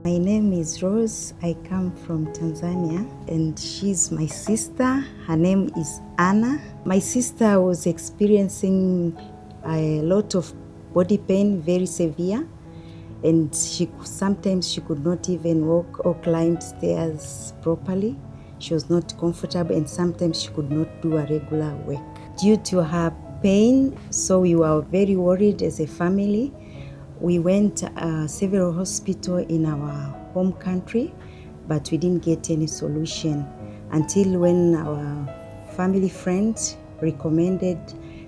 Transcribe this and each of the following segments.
My name is Rose. I come from Tanzania and she's my sister. Her name is Anna. My sister was experiencing a lot of body pain, very severe, and sometimes she could not even walk or climb stairs properly. She was not comfortable and sometimes she could not do a regular work. Due to her pain, so we were very worried as a family. We went several hospitals in our home country, but we didn't get any solution until when our family friend recommended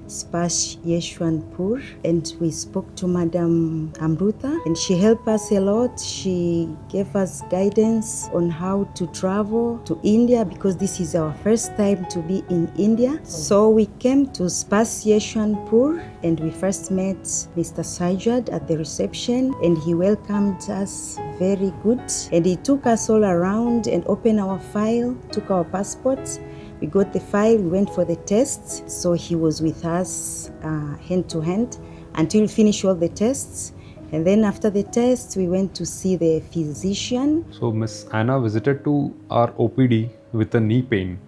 SPARSH Yeshwanthpur, and we spoke to Madam Amrutha, and she helped us a lot. She gave us guidance on how to travel to India because this is our first time to be in India. So we came to SPARSH Yeshwanthpur and we first met Mr. Sajad at the reception, and he welcomed us very good, and he took us all around and opened our file, took our passports. We got the file, we went for the tests, so he was with us hand to hand until we finished all the tests. And then after the tests, we went to see the physician. So Miss Anna visited to our OPD with a knee pain,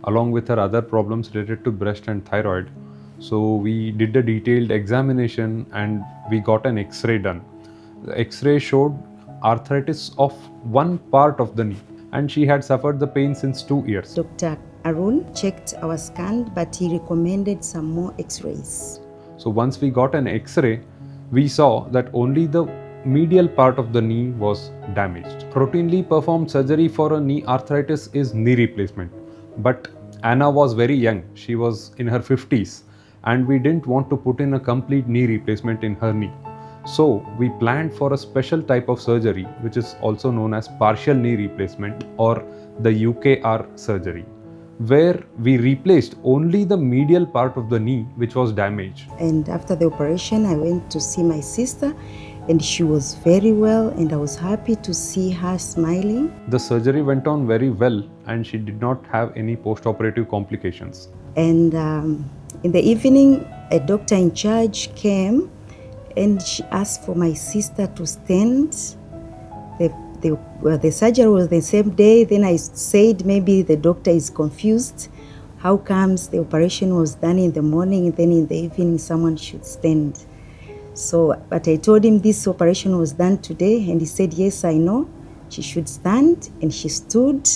along with her other problems related to breast and thyroid. So we did a detailed examination and we got an X-ray done. The X-ray showed arthritis of one part of the knee, and she had suffered the pain since 2 years. Dr. Arun checked our scan, but he recommended some more X-rays. So once we got an X-ray, we saw that only the medial part of the knee was damaged. Routinely performed surgery for a knee arthritis is knee replacement. But Anna was very young. She was in her 50s, and we didn't want to put in a complete knee replacement in her knee. So we planned for a special type of surgery, which is also known as partial knee replacement or the UKR surgery, where we replaced only the medial part of the knee which was damaged. And after the operation, I went to see my sister, and she was very well, and I was happy to see her smiling. The surgery went on very well, and she did not have any post-operative complications. And in the evening, a doctor in charge came, and she asked for my sister to stand. The surgery was the same day. Then I said maybe the doctor is confused. How comes the operation was done in the morning and then in the evening someone should stand? But I told him this operation was done today, and he said, yes, I know. She should stand, and she stood.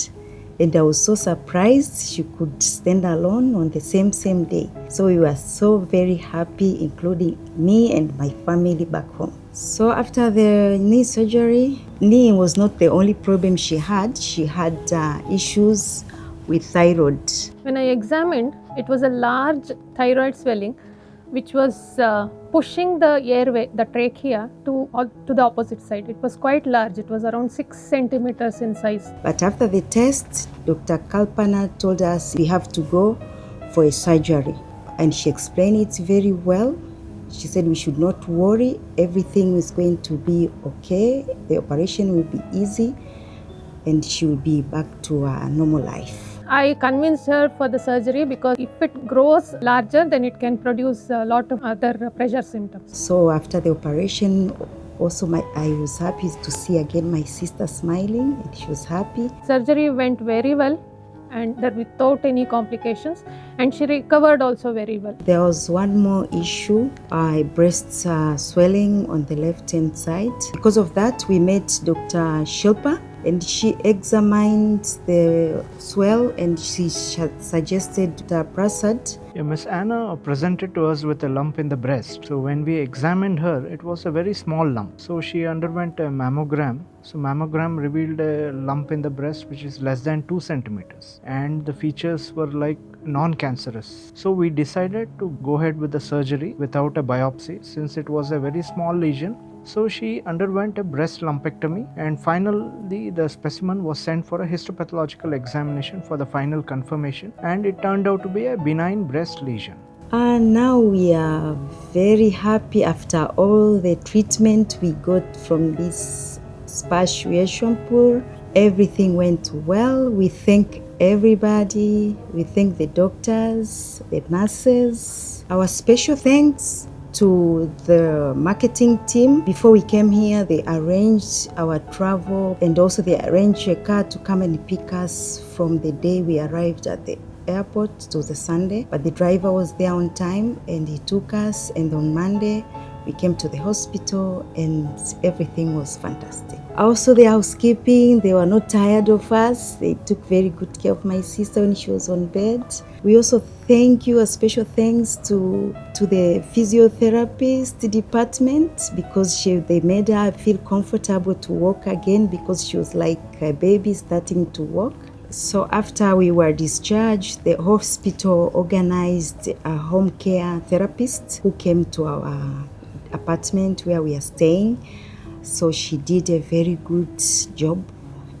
And I was so surprised she could stand alone on the same day. So we were so very happy, including me and my family back home. So after the knee surgery, knee was not the only problem she had. She had issues with thyroid. When I examined, it was a large thyroid swelling which was pushing the airway, the trachea, to the opposite side. It was quite large. It was around 6 centimeters in size. But after the test, Dr. Kalpana told us we have to go for a surgery. And she explained it very well. She said we should not worry. Everything is going to be okay. The operation will be easy, and she will be back to her normal life. I convinced her for the surgery because if it grows larger, then it can produce a lot of other pressure symptoms. So after the operation, also I was happy to see again my sister smiling, and she was happy. Surgery went very well, and that without any complications, and she recovered also very well. There was one more issue, breast swelling on the left-hand side. Because of that, we met Dr. Shilpa, and she examined the swell, and she suggested the Prasad. Miss Anna presented to us with a lump in the breast. So when we examined her, it was a very small lump. So she underwent a mammogram. So mammogram revealed a lump in the breast which is less than 2 centimeters, and the features were like non-cancerous. So we decided to go ahead with the surgery without a biopsy since it was a very small lesion. So she underwent a breast lumpectomy, and finally the specimen was sent for a histopathological examination for the final confirmation, and it turned out to be a benign breast lesion. Now we are very happy after all the treatment we got from this SPARSH Yeshwanthpur. Everything went well. We thank everybody. We thank the doctors, the nurses. Our special thanks to the marketing team. Before we came here, they arranged our travel, and also they arranged a car to come and pick us from the day we arrived at the airport. It was a Sunday, but the driver was there on time and he took us, and on Monday we came to the hospital and everything was fantastic. Also the housekeeping, they were not tired of us. They took very good care of my sister when she was on bed. We also thank you, a special thanks to the physiotherapist department, because they made her feel comfortable to walk again, because she was like a baby starting to walk. So after we were discharged, the hospital organized a home care therapist who came to our apartment where we are staying. So she did a very good job.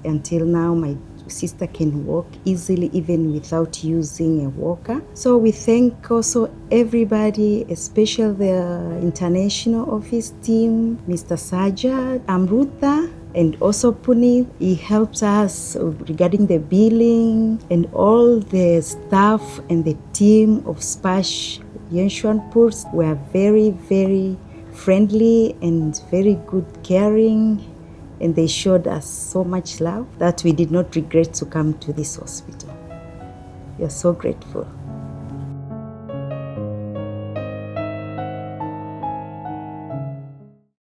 Until now, my sister can walk easily even without using a walker. So we thank also everybody, especially the international office team, Mr. Saja, Amrutha, and also Puni. He helped us regarding the billing, and all the staff and the team of SPARSH Yeshwanthpur were very, very friendly and very good, caring, and they showed us so much love that we did not regret to come to this hospital. We are so grateful.